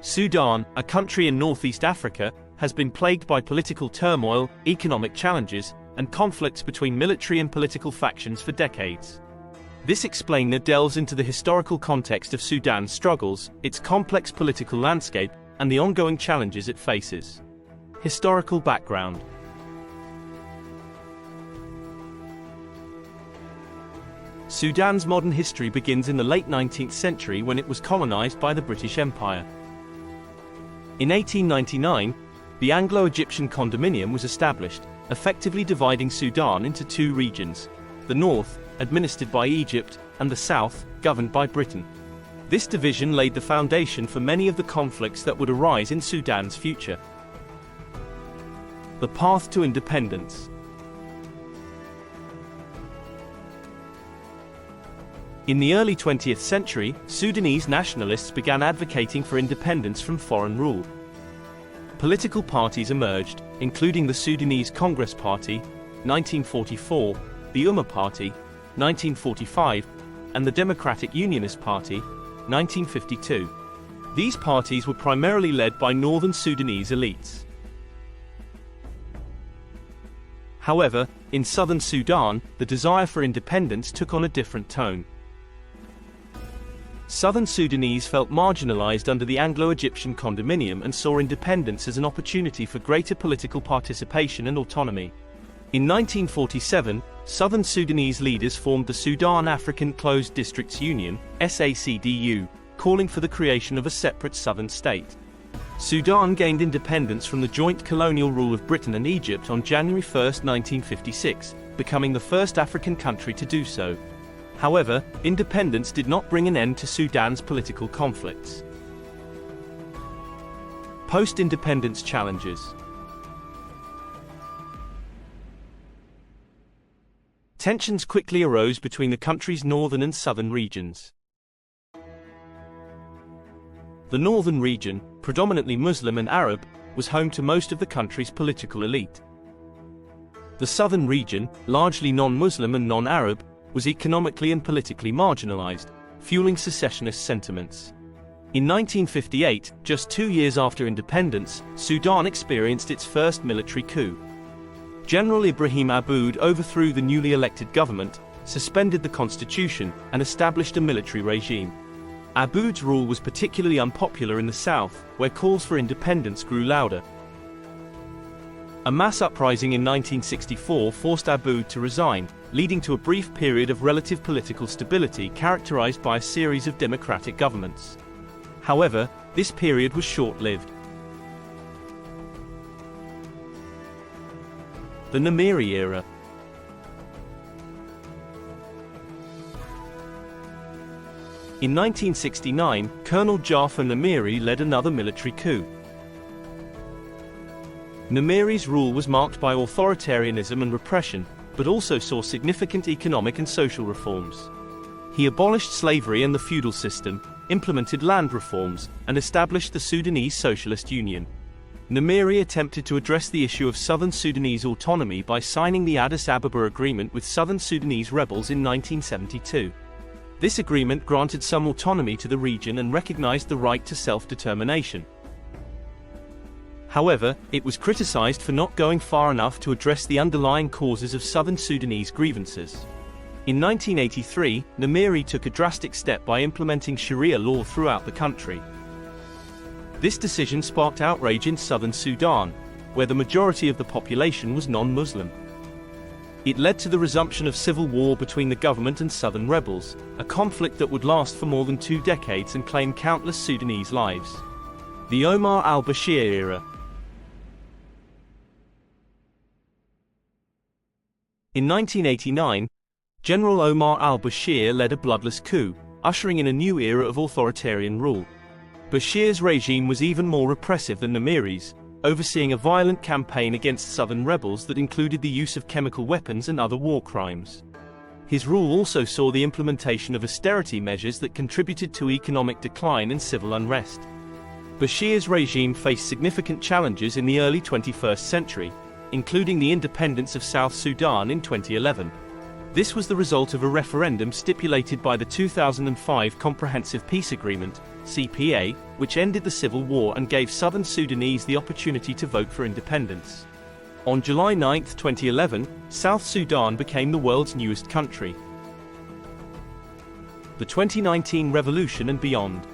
Sudan, a country in northeast Africa, has been plagued by political turmoil, economic challenges, and conflicts between military and political factions for decades. This explainer delves into the historical context of Sudan's struggles, its complex political landscape, and the ongoing challenges it faces. Historical background. Sudan's modern history begins in the late 19th century when it was colonized by the British Empire. In 1899, the Anglo-Egyptian Condominium was established, effectively dividing Sudan into two regions: the north, administered by Egypt, and the south, governed by Britain. This division laid the foundation for many of the conflicts that would arise in Sudan's future. The path to independence. In the early 20th century, Sudanese nationalists began advocating for independence from foreign rule. Political parties emerged, including the Sudanese Congress Party, 1944, the Umma Party, 1945, and the Democratic Unionist Party, 1952. These parties were primarily led by northern Sudanese elites. However, in southern Sudan, the desire for independence took on a different tone. Southern Sudanese felt marginalized under the Anglo-Egyptian Condominium and saw independence as an opportunity for greater political participation and autonomy. In 1947, Southern Sudanese leaders formed the Sudan African Closed Districts Union, SACDU, calling for the creation of a separate southern state. Sudan gained independence from the joint colonial rule of Britain and Egypt on January 1, 1956, becoming the first African country to do so. However, independence did not bring an end to Sudan's political conflicts. Post-independence challenges. Tensions quickly arose between the country's northern and southern regions. The northern region, predominantly Muslim and Arab, was home to most of the country's political elite. The southern region, largely non-Muslim and non-Arab, was economically and politically marginalized, fueling secessionist sentiments. In 1958, just 2 years after independence, Sudan experienced its first military coup. General Ibrahim Aboud overthrew the newly elected government, suspended the constitution, and established a military regime. Aboud's rule was particularly unpopular in the south, where calls for independence grew louder. A mass uprising in 1964 forced Aboud to resign, leading to a brief period of relative political stability characterized by a series of democratic governments. However, this period was short-lived. The Nimeri era. In 1969, Colonel Jafar Nimeri led another military coup. Nimeri's rule was marked by authoritarianism and repression, but also saw significant economic and social reforms. He abolished slavery and the feudal system, implemented land reforms, and established the Sudanese Socialist Union. Nimeri attempted to address the issue of southern Sudanese autonomy by signing the Addis Ababa Agreement with southern Sudanese rebels in 1972. This agreement granted some autonomy to the region and recognized the right to self-determination. However, it was criticized for not going far enough to address the underlying causes of southern Sudanese grievances. In 1983, Nimeri took a drastic step by implementing Sharia law throughout the country. This decision sparked outrage in southern Sudan, where the majority of the population was non-Muslim. It led to the resumption of civil war between the government and southern rebels, a conflict that would last for more than 2 decades and claim countless Sudanese lives. The Omar al-Bashir era. In 1989, General Omar al-Bashir led a bloodless coup, ushering in a new era of authoritarian rule. Bashir's regime was even more repressive than Nimeri's, overseeing a violent campaign against southern rebels that included the use of chemical weapons and other war crimes. His rule also saw the implementation of austerity measures that contributed to economic decline and civil unrest. Bashir's regime faced significant challenges in the early 21st century, including the independence of South Sudan in 2011. This was the result of a referendum stipulated by the 2005 Comprehensive Peace Agreement, CPA, which ended the civil war and gave southern Sudanese the opportunity to vote for independence. On July 9, 2011, South Sudan became the world's newest country. The 2019 revolution and beyond.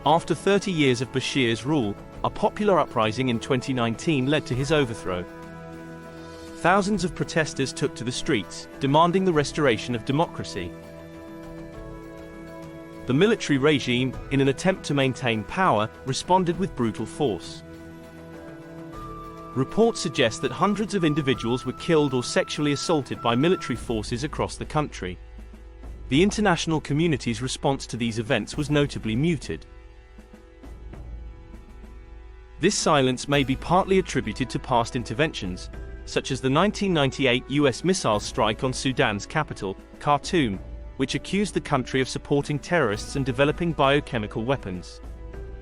After 30 years of Bashir's rule, a popular uprising in 2019 led to his overthrow. Thousands of protesters took to the streets, demanding the restoration of democracy. The military regime, in an attempt to maintain power, responded with brutal force. Reports suggest that hundreds of individuals were killed or sexually assaulted by military forces across the country. The international community's response to these events was notably muted. This silence may be partly attributed to past interventions, such as the 1998 US missile strike on Sudan's capital, Khartoum, which accused the country of supporting terrorists and developing biochemical weapons.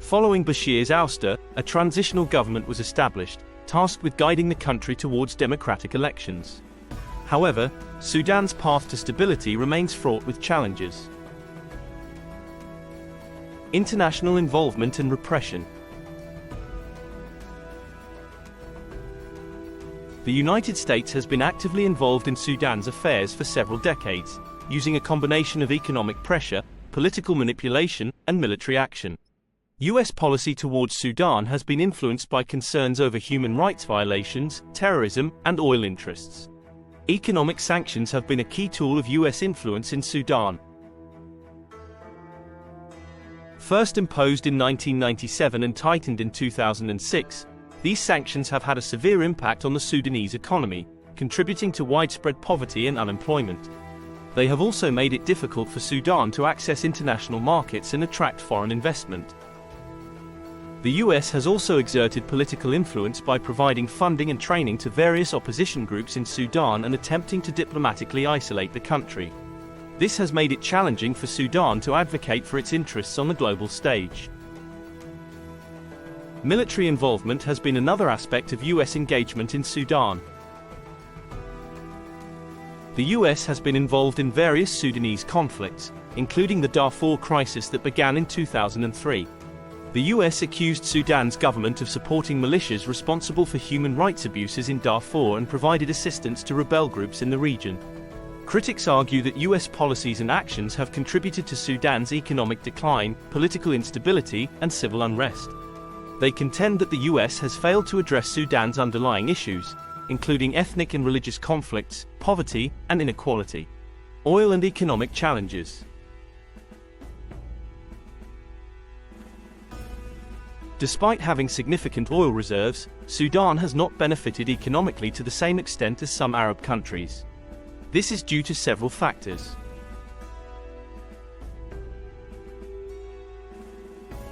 Following Bashir's ouster, a transitional government was established, tasked with guiding the country towards democratic elections. However, Sudan's path to stability remains fraught with challenges. International involvement and repression. The United States has been actively involved in Sudan's affairs for several decades, using a combination of economic pressure, political manipulation, and military action. US policy towards Sudan has been influenced by concerns over human rights violations, terrorism, and oil interests. Economic sanctions have been a key tool of US influence in Sudan. First imposed in 1997 and tightened in 2006, these sanctions have had a severe impact on the Sudanese economy, contributing to widespread poverty and unemployment. They have also made it difficult for Sudan to access international markets and attract foreign investment. The US has also exerted political influence by providing funding and training to various opposition groups in Sudan and attempting to diplomatically isolate the country. This has made it challenging for Sudan to advocate for its interests on the global stage. Military involvement has been another aspect of US engagement in Sudan. The US has been involved in various Sudanese conflicts, including the Darfur crisis that began in 2003. The US accused Sudan's government of supporting militias responsible for human rights abuses in Darfur and provided assistance to rebel groups in the region. Critics argue that US policies and actions have contributed to Sudan's economic decline, political instability, and civil unrest. They contend that the US has failed to address Sudan's underlying issues, including ethnic and religious conflicts, poverty, and inequality. Oil and economic challenges. Despite having significant oil reserves, Sudan has not benefited economically to the same extent as some Arab countries. This is due to several factors.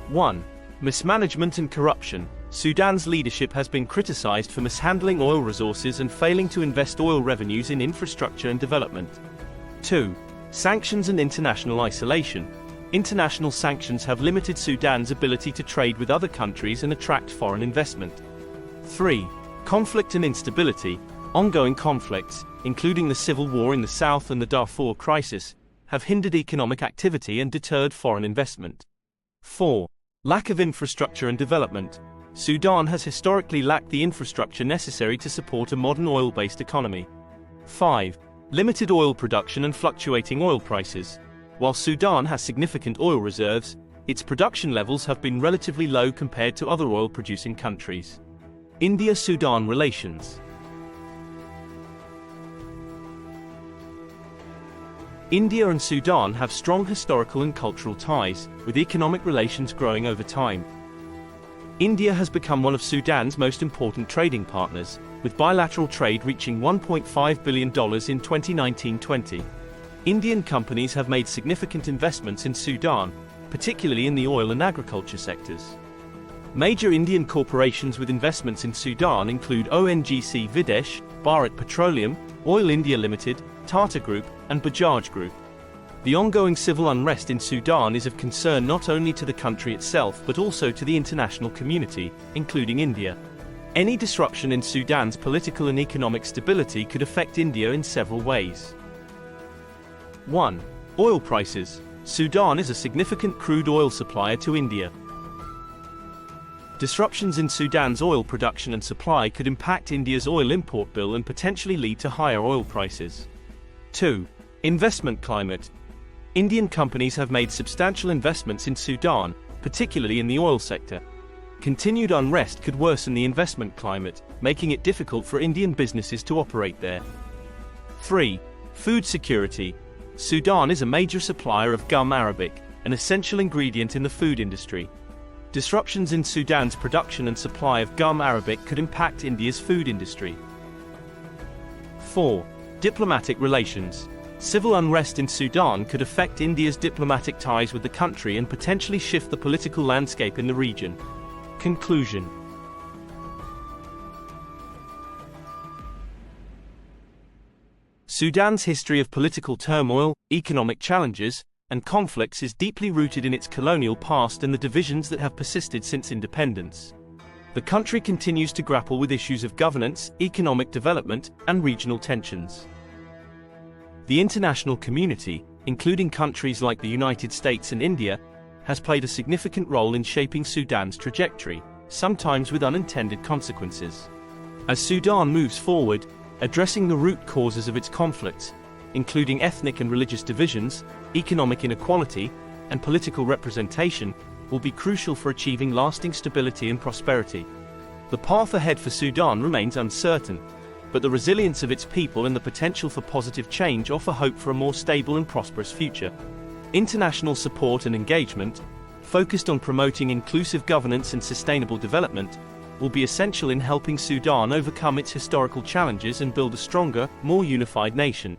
1. Mismanagement and corruption. Sudan's leadership has been criticized for mishandling oil resources and failing to invest oil revenues in infrastructure and development. 2. Sanctions and international isolation. International sanctions have limited Sudan's ability to trade with other countries and attract foreign investment. 3. Conflict and instability. Ongoing conflicts, including the civil war in the south and the Darfur crisis, have hindered economic activity and deterred foreign investment. 4. Lack of infrastructure and development. Sudan has historically lacked the infrastructure necessary to support a modern oil-based economy. 5. Limited oil production and fluctuating oil prices. While Sudan has significant oil reserves, its production levels have been relatively low compared to other oil-producing countries. India-Sudan relations. India and Sudan have strong historical and cultural ties, with economic relations growing over time. India has become one of Sudan's most important trading partners, with bilateral trade reaching $1.5 billion in 2019-20. Indian companies have made significant investments in Sudan, particularly in the oil and agriculture sectors. Major Indian corporations with investments in Sudan include ONGC Videsh, Bharat Petroleum, Oil India Limited, Tata Group, and Bajaj Group. The ongoing civil unrest in Sudan is of concern not only to the country itself but also to the international community, including India. Any disruption in Sudan's political and economic stability could affect India in several ways. 1. Oil prices. Sudan is a significant crude oil supplier to India. Disruptions in Sudan's oil production and supply could impact India's oil import bill and potentially lead to higher oil prices. 2. Investment climate. Indian companies have made substantial investments in Sudan, particularly in the oil sector. Continued unrest could worsen the investment climate, making it difficult for Indian businesses to operate there. 3. Food security. Sudan is a major supplier of gum arabic, an essential ingredient in the food industry. Disruptions in Sudan's production and supply of gum arabic could impact India's food industry. 4. Diplomatic relations. Civil unrest in Sudan could affect India's diplomatic ties with the country and potentially shift the political landscape in the region. Conclusion. Sudan's history of political turmoil, economic challenges, and conflicts is deeply rooted in its colonial past and the divisions that have persisted since independence. The country continues to grapple with issues of governance, economic development, and regional tensions. The international community, including countries like the United States and India, has played a significant role in shaping Sudan's trajectory, sometimes with unintended consequences. As Sudan moves forward, addressing the root causes of its conflicts, including ethnic and religious divisions, economic inequality, and political representation, will be crucial for achieving lasting stability and prosperity. The path ahead for Sudan remains uncertain, but the resilience of its people and the potential for positive change offer hope for a more stable and prosperous future. International support and engagement, focused on promoting inclusive governance and sustainable development, will be essential in helping Sudan overcome its historical challenges and build a stronger, more unified nation.